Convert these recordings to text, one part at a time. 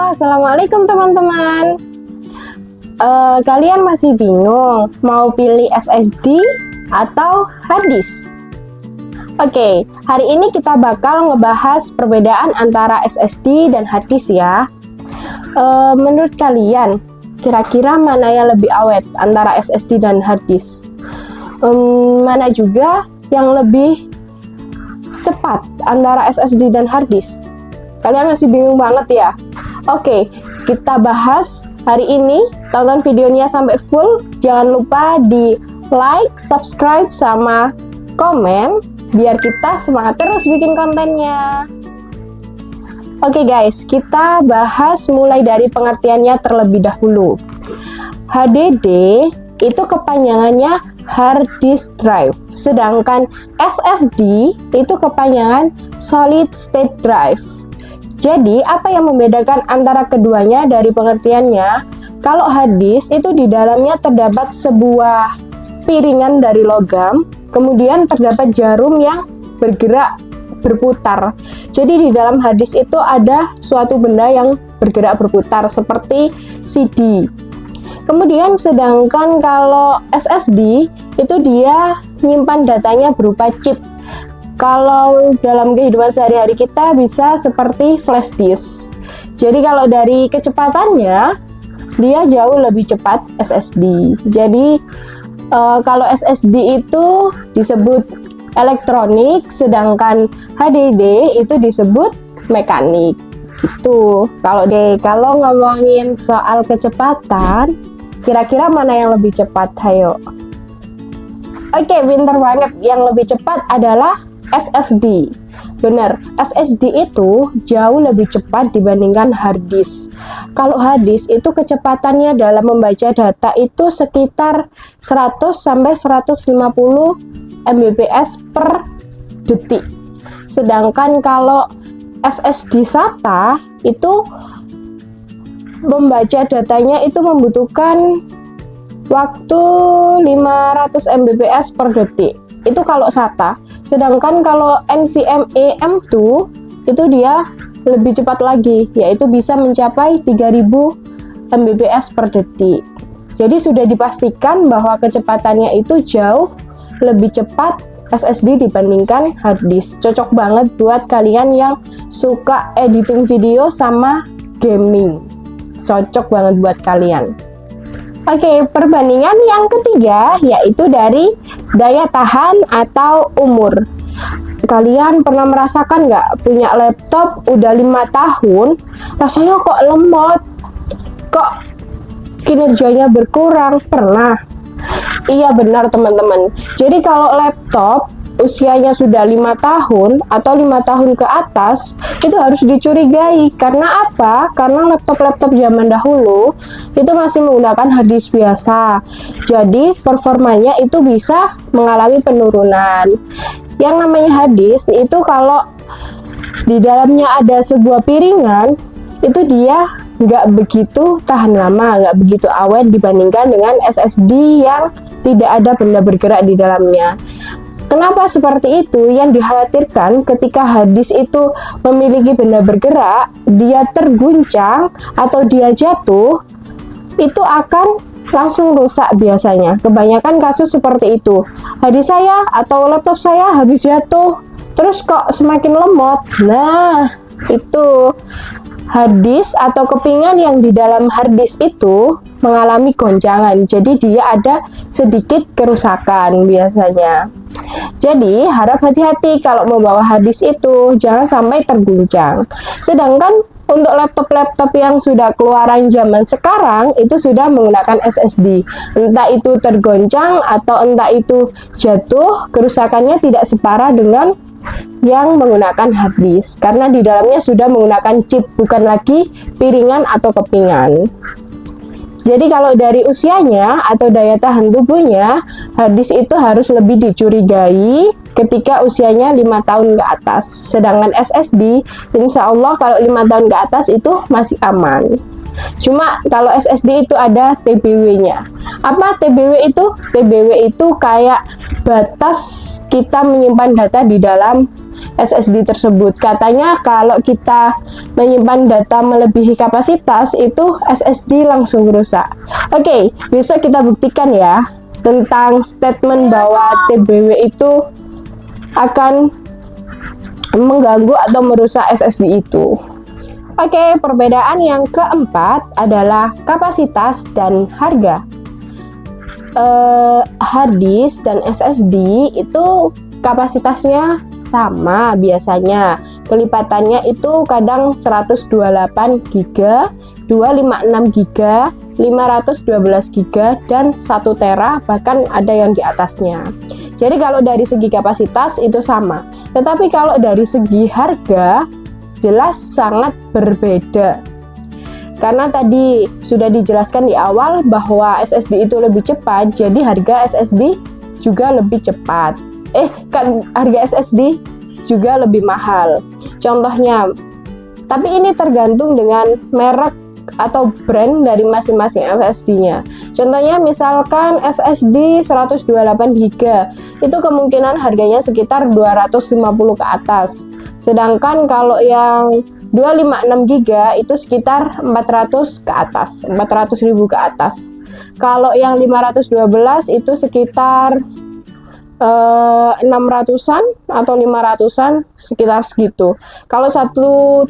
Assalamualaikum teman-teman. Kalian masih bingung mau pilih SSD atau hard disk? Oke, hari ini kita bakal ngebahas perbedaan antara SSD dan hard disk ya. Menurut kalian, kira-kira mana yang lebih awet antara SSD dan hard disk? Mana juga yang lebih cepat antara SSD dan hard disk? Kalian masih bingung banget ya? Oke, kita bahas hari ini. Tonton videonya sampai full. Jangan lupa di like, subscribe, sama komen biar kita semangat terus bikin kontennya. Oke guys, kita bahas mulai dari pengertiannya terlebih dahulu. HDD itu kepanjangannya hard disk drive, sedangkan SSD itu kepanjangan solid state drive. Jadi, apa yang membedakan antara keduanya dari pengertiannya? Kalau hard disk itu di dalamnya terdapat sebuah piringan dari logam, kemudian terdapat jarum yang bergerak berputar. Jadi di dalam hard disk itu ada suatu benda yang bergerak berputar seperti CD. Kemudian sedangkan kalau SSD itu dia nyimpan datanya berupa chip. Kalau dalam kehidupan sehari-hari kita bisa seperti flash disk. Jadi kalau dari kecepatannya dia jauh lebih cepat SSD. Jadi kalau SSD itu disebut elektronik, sedangkan HDD itu disebut mekanik. Gitu. Kalau ngomongin soal kecepatan, kira-kira mana yang lebih cepat? Hayo. Oke, pinter banget. Yang lebih cepat adalah SSD. Benar, SSD itu jauh lebih cepat dibandingkan hard disk. Kalau hard disk itu kecepatannya dalam membaca data itu sekitar 100 sampai 150 Mbps per detik. Sedangkan kalau SSD SATA itu membaca datanya itu membutuhkan waktu 500 Mbps per detik. Itu kalau SATA. Sedangkan kalau NVMe M2 itu dia lebih cepat lagi, yaitu bisa mencapai 3000 Mbps per detik. Jadi sudah dipastikan bahwa kecepatannya itu jauh lebih cepat SSD dibandingkan hard disk. Cocok banget buat kalian yang suka editing video sama gaming. Cocok banget buat kalian. Oke, perbandingan yang ketiga yaitu dari daya tahan atau umur. Kalian pernah merasakan nggak punya laptop udah 5 tahun, rasanya kok lemot, kok kinerjanya berkurang? Pernah? Iya benar teman-teman. Jadi kalau laptop usianya sudah 5 tahun atau 5 tahun ke atas, itu harus dicurigai. Karena apa? Karena laptop-laptop zaman dahulu itu masih menggunakan hard disk biasa. Jadi performanya itu bisa mengalami penurunan. Yang namanya hard disk itu kalau di dalamnya ada sebuah piringan, itu dia nggak begitu tahan lama, nggak begitu awet dibandingkan dengan SSD yang tidak ada benda bergerak di dalamnya. Kenapa seperti itu? Yang dikhawatirkan ketika hard disk itu memiliki benda bergerak, dia terguncang atau dia jatuh, itu akan langsung rusak biasanya. Kebanyakan kasus seperti itu. Hard disk saya atau laptop saya habis jatuh, terus kok semakin lemot. Nah, itu hard disk atau kepingan yang di dalam hard disk itu mengalami goncangan. Jadi dia ada sedikit kerusakan biasanya. Jadi harap hati-hati kalau membawa hard disk itu, jangan sampai terguncang. Sedangkan untuk laptop-laptop yang sudah keluaran zaman sekarang itu sudah menggunakan SSD. Entah itu tergoncang atau entah itu jatuh, kerusakannya tidak separah dengan yang menggunakan hard disk karena di dalamnya sudah menggunakan chip, bukan lagi piringan atau kepingan. Jadi kalau dari usianya atau daya tahan tubuhnya, hard disk itu harus lebih dicurigai ketika usianya 5 tahun ke atas. Sedangkan SSD, insya Allah kalau 5 tahun ke atas itu masih aman. Cuma kalau SSD itu ada TBW-nya. Apa TBW itu? TBW itu kayak batas kita menyimpan data di dalam SSD tersebut. Katanya kalau kita menyimpan data melebihi kapasitas itu SSD langsung rusak. Oke, besok kita buktikan ya tentang statement bahwa TBW itu akan mengganggu atau merusak SSD itu. Oke, perbedaan yang keempat adalah kapasitas dan harga. Hard disk dan SSD itu kapasitasnya sama biasanya. Kelipatannya itu kadang 128 GB, 256 GB, 512 GB, dan 1 tera, bahkan ada yang di atasnya. Jadi kalau dari segi kapasitas itu sama. Tetapi kalau dari segi harga jelas sangat berbeda. Karena tadi sudah dijelaskan di awal bahwa SSD itu lebih cepat, jadi harga SSD juga lebih cepat. Harga SSD juga lebih mahal. Contohnya, tapi ini tergantung dengan merek atau brand dari masing-masing SSD-nya. Contohnya misalkan SSD 128 GB, itu kemungkinan harganya sekitar 250 ke atas. Sedangkan kalau yang 256 GB itu sekitar 400 ke atas, 400.000 ke atas. Kalau yang 512 itu sekitar 600-an atau 500-an, sekitar segitu. Kalau 1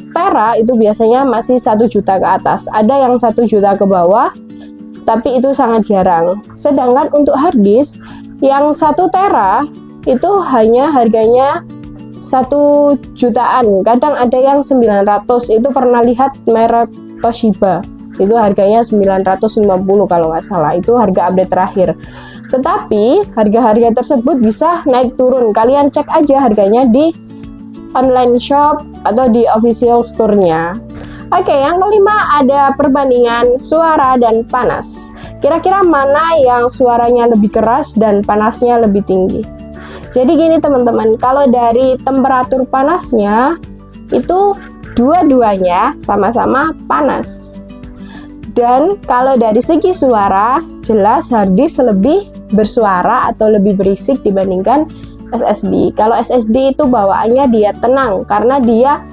tera itu biasanya masih 1 juta ke atas. Ada yang 1 juta ke bawah, tapi itu sangat jarang. Sedangkan untuk hard disk yang 1 tera itu hanya harganya 1 jutaan, kadang ada yang 900. Itu pernah lihat merek Toshiba, itu harganya 950 kalau nggak salah, itu harga update terakhir. Tetapi harga-harga tersebut bisa naik turun, kalian cek aja harganya di online shop atau di official store-nya. Oke, yang kelima ada perbandingan suara dan panas. Kira-kira mana yang suaranya lebih keras dan panasnya lebih tinggi? Jadi gini teman-teman, kalau dari temperatur panasnya itu dua-duanya sama-sama panas. Dan kalau dari segi suara, jelas hard disk lebih bersuara atau lebih berisik dibandingkan SSD. Kalau SSD itu bawaannya dia tenang karena dia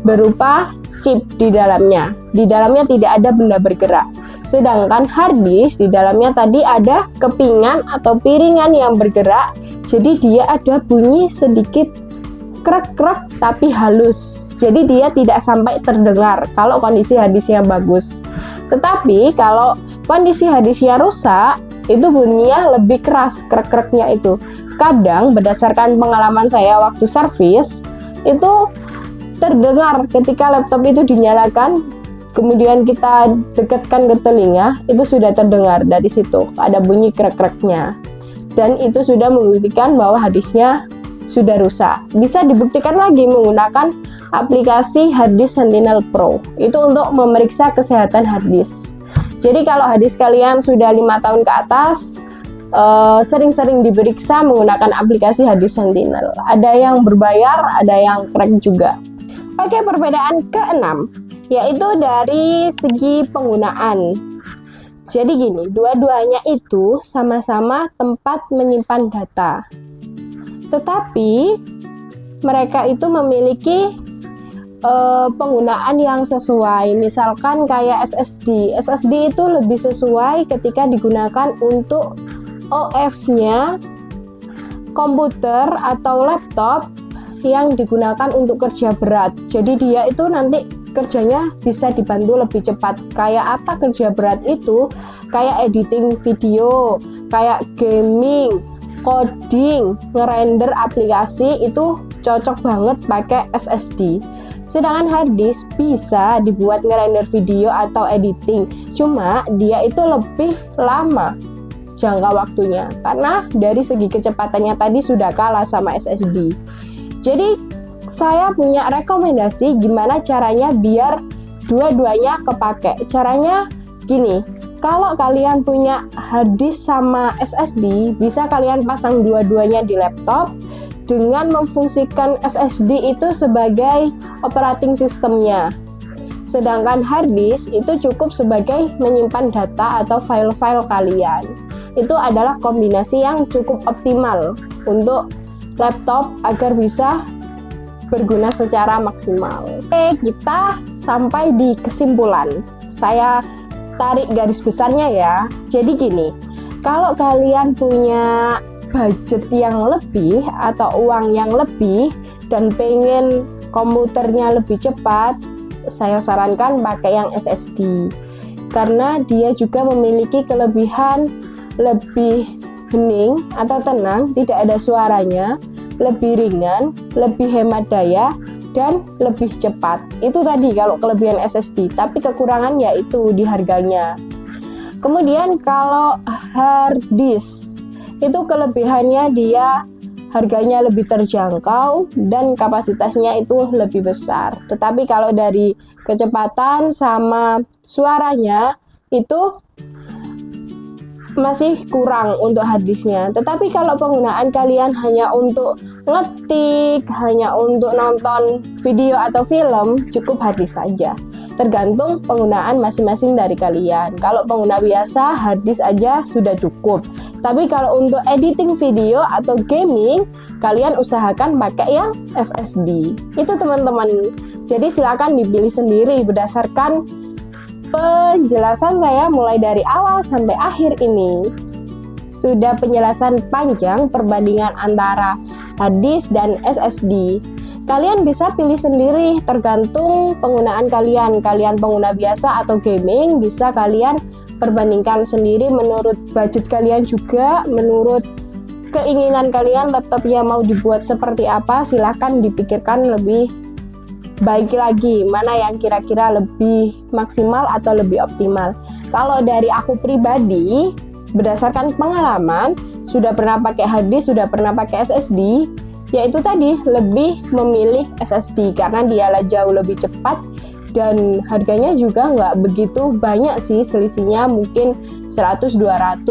berupa chip di dalamnya. Di dalamnya tidak ada benda bergerak. Sedangkan hard disk di dalamnya tadi ada kepingan atau piringan yang bergerak. Jadi dia ada bunyi sedikit krek-krek tapi halus. Jadi dia tidak sampai terdengar kalau kondisi hard disknya bagus. Tetapi kalau kondisi hard disknya rusak, itu bunyinya lebih keras, krek-kreknya itu. Kadang berdasarkan pengalaman saya waktu servis, itu terdengar ketika laptop itu dinyalakan, kemudian kita dekatkan ke telinga, itu sudah terdengar dari situ, ada bunyi krek-kreknya. Dan itu sudah membuktikan bahwa hard disknya sudah rusak. Bisa dibuktikan lagi menggunakan aplikasi Hard Disk Sentinel Pro. Itu untuk memeriksa kesehatan hard disk. Jadi kalau hard disk kalian sudah 5 tahun ke atas, sering-sering diperiksa menggunakan aplikasi Hard Disk Sentinel. Ada yang berbayar, ada yang crack juga. Oke, perbedaan keenam yaitu dari segi penggunaan. Jadi gini, dua-duanya itu sama-sama tempat menyimpan data. Tetapi mereka itu memiliki penggunaan yang sesuai. Misalkan kayak SSD. SSD itu lebih sesuai ketika digunakan untuk OS-nya komputer atau laptop yang digunakan untuk kerja berat. Jadi dia itu nanti kerjanya bisa dibantu lebih cepat. Kayak apa kerja berat itu? Kayak editing video, kayak gaming, coding, ngerender aplikasi, itu cocok banget pakai SSD. Sedangkan hard disk bisa dibuat ngerender video atau editing, cuma dia itu lebih lama jangka waktunya karena dari segi kecepatannya tadi sudah kalah sama SSD. Jadi saya punya rekomendasi gimana caranya biar dua-duanya kepake. Caranya gini, kalau kalian punya hard disk sama SSD, bisa kalian pasang dua-duanya di laptop dengan memfungsikan SSD itu sebagai operating systemnya. Sedangkan hard disk itu cukup sebagai menyimpan data atau file-file kalian. Itu adalah kombinasi yang cukup optimal untuk laptop agar bisa berguna secara maksimal. Oke, kita sampai di kesimpulan. Saya tarik garis besarnya ya. Jadi gini, kalau kalian punya budget yang lebih atau uang yang lebih dan pengen komputernya lebih cepat, saya sarankan pakai yang SSD karena dia juga memiliki kelebihan lebih hening atau tenang, tidak ada suaranya, lebih ringan, lebih hemat daya, dan lebih cepat. Itu tadi kalau kelebihan SSD, tapi kekurangan yaitu di harganya. Kemudian kalau hard disk, itu kelebihannya dia harganya lebih terjangkau dan kapasitasnya itu lebih besar. Tetapi kalau dari kecepatan sama suaranya itu masih kurang untuk harddisknya. Tetapi kalau penggunaan kalian hanya untuk ngetik, hanya untuk nonton video atau film, cukup harddisk saja. Tergantung penggunaan masing-masing dari kalian. Kalau pengguna biasa, harddisk aja sudah cukup. Tapi kalau untuk editing video atau gaming, kalian usahakan pakai yang SSD. Itu teman-teman. Jadi silakan dipilih sendiri berdasarkan penjelasan saya mulai dari awal sampai akhir ini. Sudah penjelasan panjang perbandingan antara hard disk dan SSD. Kalian bisa pilih sendiri tergantung penggunaan kalian. Kalian pengguna biasa atau gaming, bisa kalian perbandingkan sendiri menurut budget kalian juga, menurut keinginan kalian laptopnya mau dibuat seperti apa. Silahkan dipikirkan lebih baik lagi mana yang kira-kira lebih maksimal atau lebih optimal. Kalau dari aku pribadi, berdasarkan pengalaman, sudah pernah pakai hard disk, sudah pernah pakai SSD, yaitu tadi lebih memilih SSD karena dialah jauh lebih cepat dan harganya juga nggak begitu banyak sih selisihnya, mungkin 100-200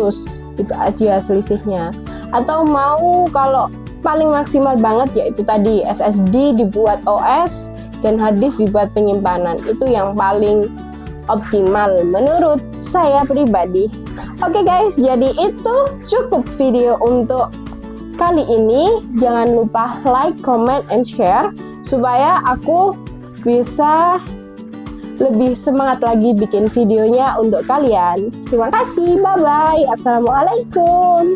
itu aja selisihnya. Atau mau kalau paling maksimal banget yaitu tadi SSD dibuat OS dan hard disk dibuat penyimpanan, itu yang paling optimal menurut saya pribadi. Oke guys, jadi itu cukup video untuk kali ini. Jangan lupa like, comment, and share supaya aku bisa lebih semangat lagi bikin videonya untuk kalian. Terima kasih, bye bye, assalamualaikum.